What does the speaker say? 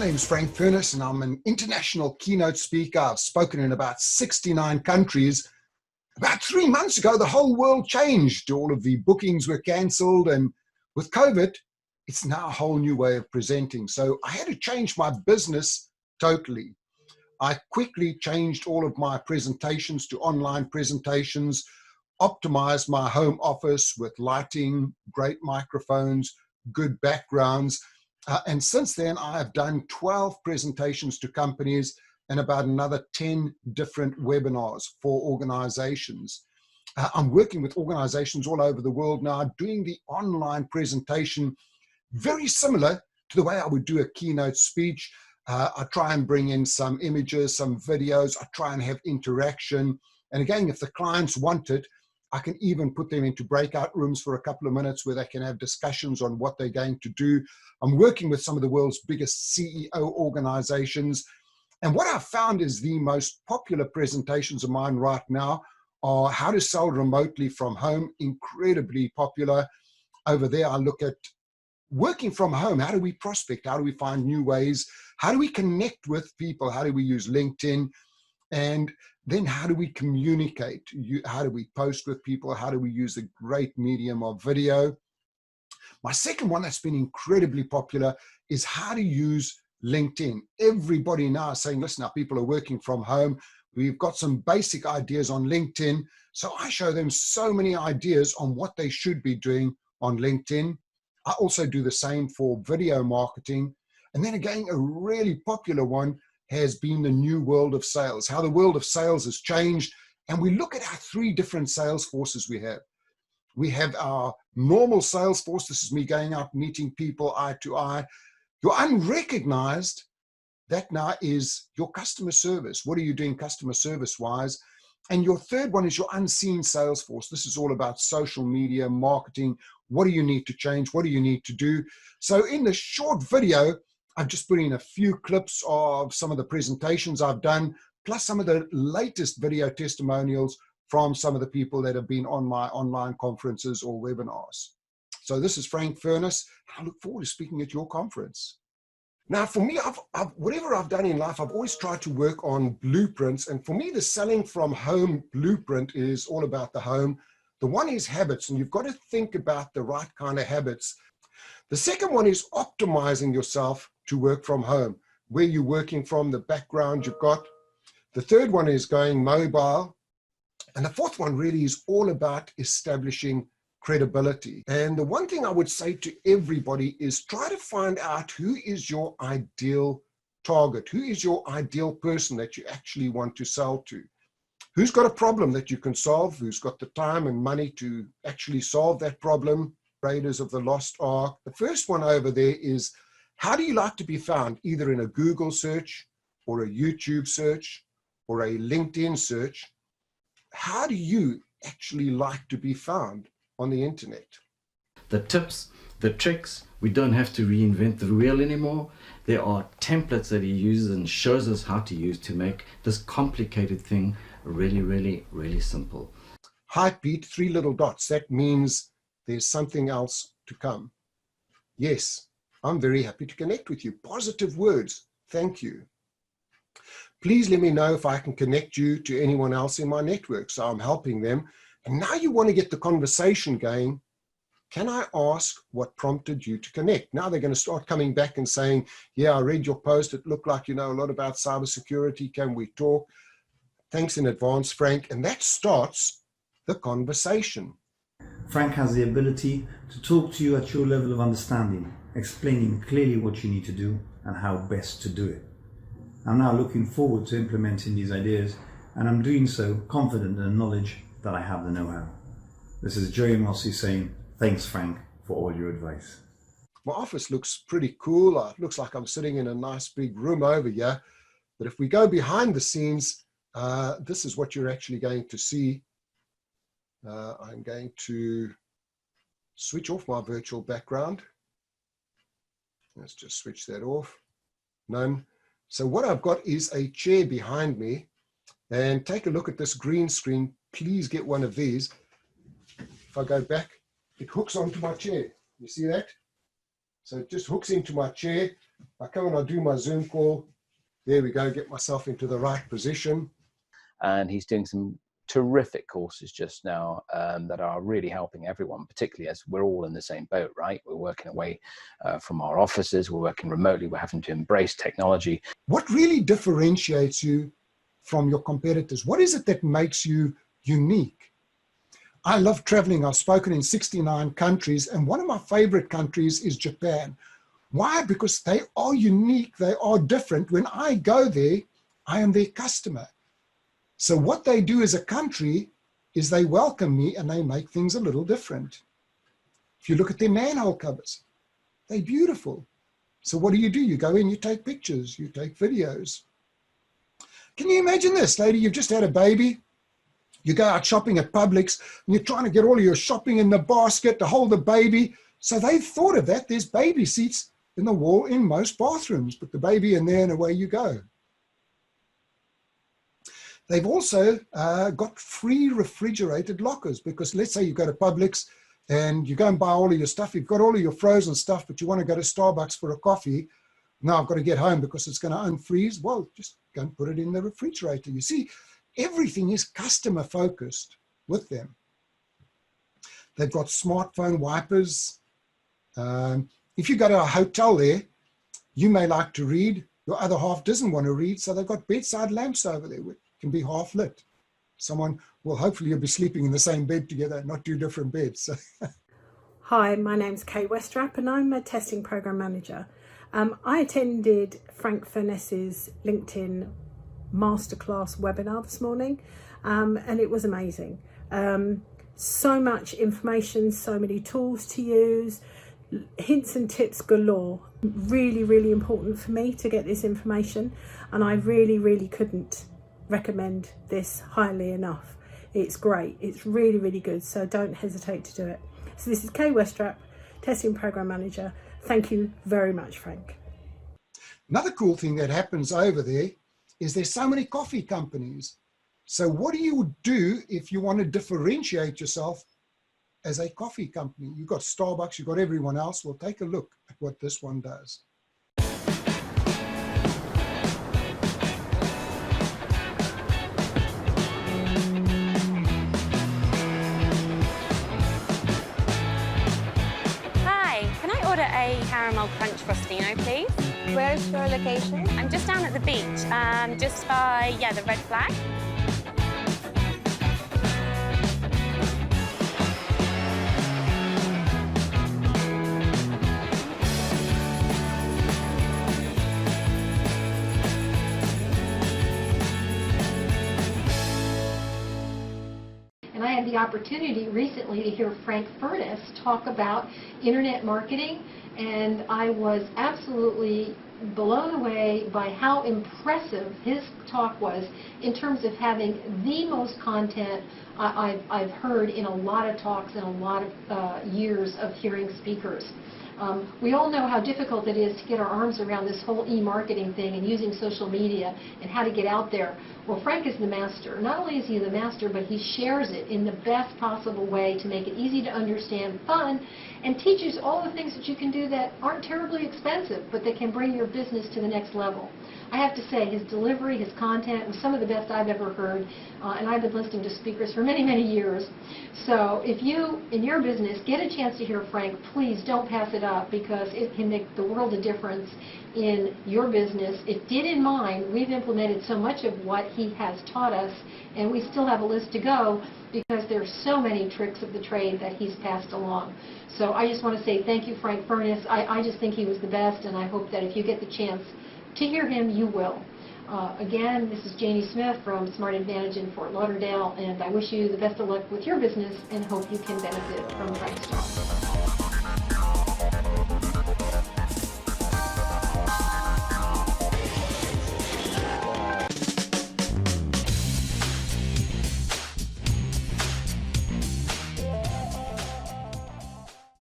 name's Frank Furness, and I'm an international keynote speaker. I've spoken in about 69 countries. About 3 months ago, the whole world changed. All of the bookings were cancelled, and with COVID, it's now a whole new way of presenting. So I had to change my business totally. I quickly changed all of my presentations to online presentations, optimized my home office with lighting, great microphones, good backgrounds. And since then, I have done 12 presentations to companies and about another 10 different webinars for organizations. I'm working with organizations all over the world now, doing the online presentation, very similar to the way I would do a keynote speech. I try and bring in some images, some videos. I try and have interaction. And again, if the clients want it, I can even put them into breakout rooms for a couple of minutes where they can have discussions on what they're going to do. I'm working with some of the world's biggest CEO organizations. And what I've found is the most popular presentations of mine right now are how to sell remotely from home, incredibly popular. Over there, I look at working from home. How do we prospect? How do we find new ways? How do we connect with people? How do we use LinkedIn? And then how do we communicate? How do we post with people? How do we use the great medium of video? My second one that's been incredibly popular is how to use LinkedIn. Everybody now is saying, listen, now people are working from home. We've got some basic ideas on LinkedIn. So I show them so many ideas on what they should be doing on LinkedIn. I also do the same for video marketing. And then again, a really popular one has been the new world of sales, how the world of sales has changed. And we look at our three different sales forces we have. We have our normal sales force. This is me going out, meeting people eye to eye. Your unrecognized, that now is your customer service. What are you doing customer service wise? And your third one is your unseen sales force. This is all about social media, marketing. What do you need to change? What do you need to do? So in the short video, I've just put in a few clips of some of the presentations I've done, plus some of the latest video testimonials from some of the people that have been on my online conferences or webinars. So this is Frank Furness. I look forward to speaking at your conference. Now, for me, whatever I've done in life, I've always tried to work on blueprints. And for me, the selling from home blueprint is all about the home. The one is habits, and you've got to think about the right kind of habits. The second one is optimizing yourself to work from home, where you're working from, the background you've got. The third one is going mobile. And the fourth one really is all about establishing credibility. And the one thing I would say to everybody is try to find out who is your ideal target, who is your ideal person that you actually want to sell to. Who's got a problem that you can solve, who's got the time and money to actually solve that problem. Raiders of the Lost Ark. The first one over there is, how do you like to be found? Either in a Google search or a YouTube search or a LinkedIn search. How do you actually like to be found on the internet? The tips, the tricks, we don't have to reinvent the wheel anymore. There are templates that he uses and shows us how to use to make this complicated thing really, really, really simple. Heartbeat, 3 little dots. That means there's something else to come. Yes, I'm very happy to connect with you. Positive words. Thank you. Please let me know if I can connect you to anyone else in my network. So I'm helping them. And now you want to get the conversation going. Can I ask what prompted you to connect? Now they're going to start coming back and saying, yeah, I read your post. It looked like you know a lot about cybersecurity. Can we talk? Thanks in advance, Frank. And that starts the conversation. Frank has the ability to talk to you at your level of understanding, explaining clearly what you need to do and how best to do it. I'm now looking forward to implementing these ideas, and I'm doing so confident in the knowledge that I have the know-how. This is Joey Mossy saying, thanks Frank for all your advice. My office looks pretty cool. It looks like I'm sitting in a nice big room over here. But if we go behind the scenes, this is what you're actually going to see. I'm going to switch off my virtual background. Let's just switch that off. None. So what I've got is a chair behind me. And take a look at this green screen. Please get one of these. If I go back, it hooks onto my chair. You see that? So it just hooks into my chair. I come and I do my Zoom call. There we go, get myself into the right position. And he's doing some terrific courses just now that are really helping everyone, particularly as we're all in the same boat, right? We're working away from our offices, we're working remotely, we're having to embrace technology. What really differentiates you from your competitors? What is it that makes you unique? I love traveling. I've spoken in 69 countries, and one of my favorite countries is Japan. Why? Because they are unique, they are different. When I go there, I am their customer. So what they do as a country is they welcome me and they make things a little different. If you look at their manhole covers, they're beautiful. So what do? You go in, you take pictures, you take videos. Can you imagine this, lady? You've just had a baby. You go out shopping at Publix and you're trying to get all of your shopping in the basket to hold the baby. So they've thought of that. There's baby seats in the wall in most bathrooms. Put the baby in there and away you go. They've also got free refrigerated lockers, because let's say you go to Publix and you go and buy all of your stuff. You've got all of your frozen stuff, but you want to go to Starbucks for a coffee. Now I've got to get home because it's going to unfreeze. Well, just go and put it in the refrigerator. You see, everything is customer focused with them. They've got smartphone wipers. If you go to a hotel there, you may like to read. Your other half doesn't want to read. So they've got bedside lamps over there, which can be half lit. Someone will, hopefully you'll be sleeping in the same bed together, not two different beds. Hi, my name's Kay Westrap and I'm a testing program manager. I attended Frank Furness's LinkedIn masterclass webinar this morning, and it was amazing. So much information, so many tools to use, hints and tips galore. Really, really important for me to get this information, and I really, really couldn't recommend this highly enough. It's great. It's really, really good. So don't hesitate to do it. So this is Kay Westrap, testing program manager. Thank you very much, Frank. Another cool thing that happens over there is there's so many coffee companies. So what do you do if you want to differentiate yourself as a coffee company? You've got Starbucks, you've got everyone else. Well, take a look at what this one does. A caramel crunch frostino, please. Where's your location? I'm just down at the beach, just by, the red flag. And I had the opportunity recently to hear Frank Furness talk about internet marketing, and I was absolutely blown away by how impressive his talk was in terms of having the most content I've heard in a lot of talks and a lot of years of hearing speakers. We all know how difficult it is to get our arms around this whole e-marketing thing and using social media and how to get out there. Well, Frank is the master. Not only is he the master, but he shares it in the best possible way to make it easy to understand, fun, and teaches all the things that you can do that aren't terribly expensive, but that can bring your business to the next level. I have to say, his delivery, his content was some of the best I've ever heard, and I've been listening to speakers for many, many years. So if you, in your business, get a chance to hear Frank, please don't pass it up, because it can make the world a difference in your business. It did in mine. We've implemented so much of what he has taught us, and we still have a list to go, because there's so many tricks of the trade that he's passed along. So I just want to say thank you, Frank Furness. I just think he was the best, and I hope that if you get the chance to hear him, you will. Again, this is Janie Smith from Smart Advantage in Fort Lauderdale, and I wish you the best of luck with your business and hope you can benefit from Frank's talk.